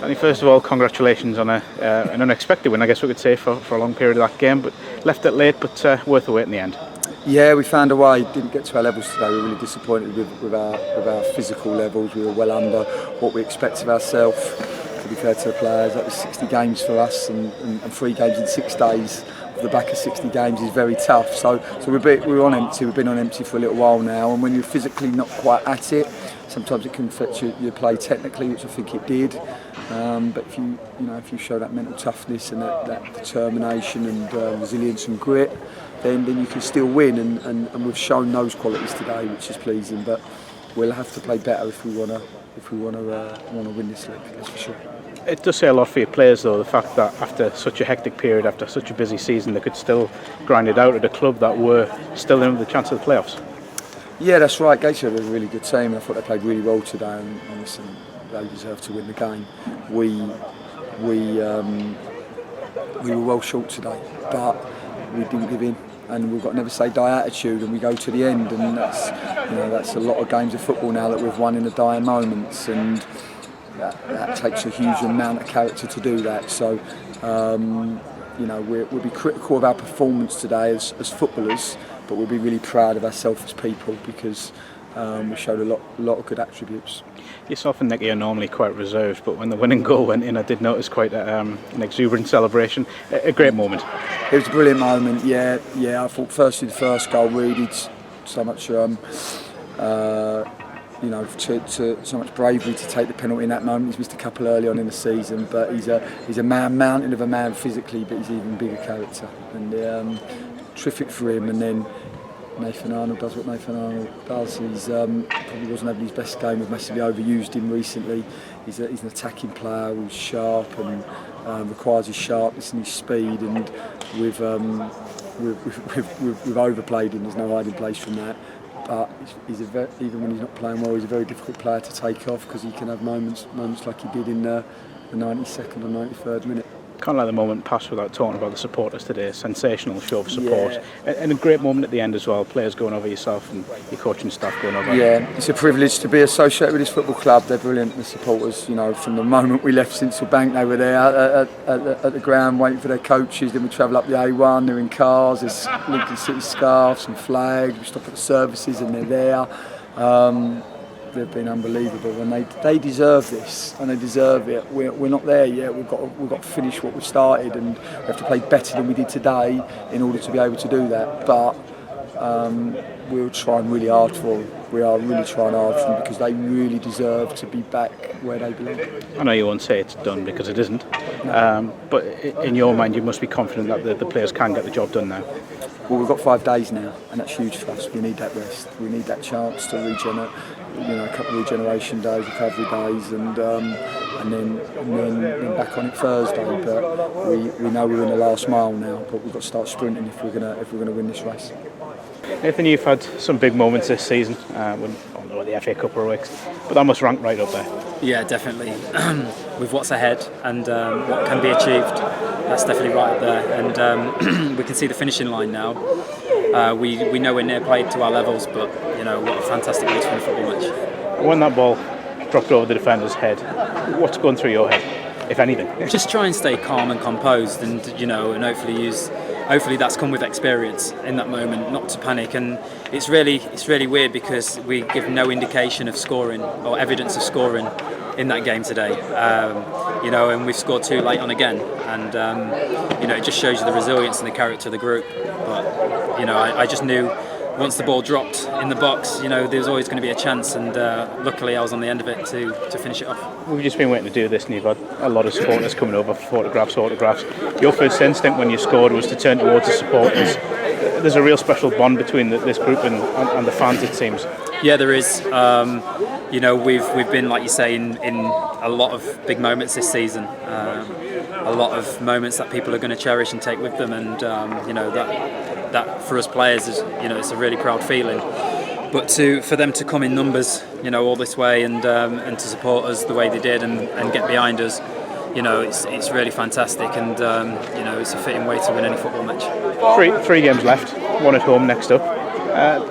Danny, first of all, congratulations on an unexpected win, I guess we could say, for a long period of that game, but left it late, but worth the wait in the end. Yeah, we found a way. Didn't get to our levels today. We were really disappointed with our physical levels. We were well under what we expect of ourselves. To be fair to the players, that was 60 games for us, and 3 games in 6 days. Off the back of 60 games is very tough. So we're on empty. We've been on empty for a little while now, and when you're physically not quite at it, sometimes it can affect your play technically, which I think it did. But if you show that mental toughness and that determination and resilience and grit, then you can still win, and we've shown those qualities today, which is pleasing. But we'll have to play better if we want to win this league. That's for sure. It does say a lot for your players, though, the fact that after such a hectic period, after such a busy season, they could still grind it out at a club that were still in with the chance of the playoffs. Yeah, that's right. Gateshead was a really good team, and I thought they played really well today, and listen, they deserve to win the game. We were well short today, but we didn't give in, and we've got a never say die attitude, and we go to the end, and that's a lot of games of football now that we've won in the dying moments, and that takes a huge amount of character to do that. So we'll be critical of our performance today as footballers, but we'll be really proud of ourselves as people, because we showed a lot of good attributes. Yourself and Nicky are normally quite reserved, but when the winning goal went in, I did notice quite an exuberant celebration. A great moment. It was a brilliant moment. Yeah. I thought firstly the first goal really did so much. So much bravery to take the penalty in that moment. He's missed a couple early on in the season, but he's a mountain of a man physically, but he's an even bigger character, and terrific for him. And then Nathan Arnold does what Nathan Arnold does. He's probably wasn't having his best game. We've massively overused him recently. He's an attacking player who's sharp and requires his sharpness and his speed, and we've overplayed him. There's no hiding place from that. But even when he's not playing well, he's a very difficult player to take off, because he can have moments like he did in the 92nd or 93rd minute. Can't let the moment pass without talking about the supporters today. Sensational show of support, and a great moment at the end as well. Players going over yourself and your coaching staff going over. Yeah, it's a privilege to be associated with this football club. They're brilliant, the supporters. From the moment we left Sincil Bank, they were there at the ground waiting for their coaches. Then we travel up the A1. They're in cars. There's Lincoln City scarves and flags. We stop at the services and they're there. They've been unbelievable, and they deserve this, and they deserve it. We're not there yet. We've got to finish what we started, and we have to play better than we did today in order to be able to do that. But we're trying really hard for them. We are really trying hard for them, because they really deserve to be back where they belong. I know you won't say it's done, because it isn't. No. But in your mind, you must be confident that the players can get the job done now. Well, we've got 5 days now, and that's huge for us. We need that rest. We need that chance to regenerate. A couple of regeneration days, recovery days, and then back on it Thursday. But we know we're in the last mile now. But we've got to start sprinting if we're gonna win this race. Nathan, you've had some big moments this season. The FA Cup heroics, but that must rank right up there. Yeah, definitely. With what's ahead and what can be achieved, that's definitely right up there. And we can see the finishing line now. We know we're near played to our levels, but what a fantastic way to win a football match. When that ball dropped over the defender's head, what's going through your head, if anything? Just try and stay calm and composed, and hopefully that's come with experience in that moment, not to panic. And it's really weird, because we give no indication of scoring or evidence of scoring in that game today. And we've scored 2 late on again, and it just shows you the resilience and the character of the group. But I just knew once the ball dropped in the box, there was always going to be a chance, and luckily I was on the end of it to finish it off. We've just been waiting to do this, and you've had a lot of supporters coming over for autographs. Your first instinct when you scored was to turn towards the supporters. There's a real special bond between this group and the fans, it seems. Yeah, there is. We've been, like you say, in a lot of big moments this season. A lot of moments that people are going to cherish and take with them, and that for us players is it's a really proud feeling. But for them to come in numbers, all this way, and to support us the way they did, and get behind us, it's really fantastic, and it's a fitting way to win any football match. Three games left, 1 at home next up.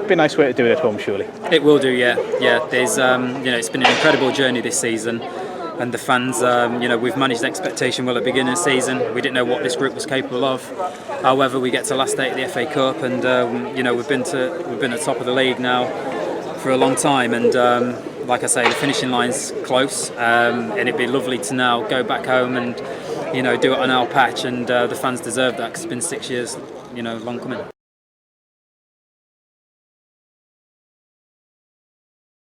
Be a nice way to do it at home, surely. It will do, yeah. There's, it's been an incredible journey this season. and the fans. We've managed expectation well at the beginning of the season. We didn't know what this group was capable of. However, we get to last day of the FA Cup, and we've been at top of the league now for a long time, and like I say, the finishing line's close, and it'd be lovely to now go back home and do it on our patch, and the fans deserve that because it's been 6 years long coming.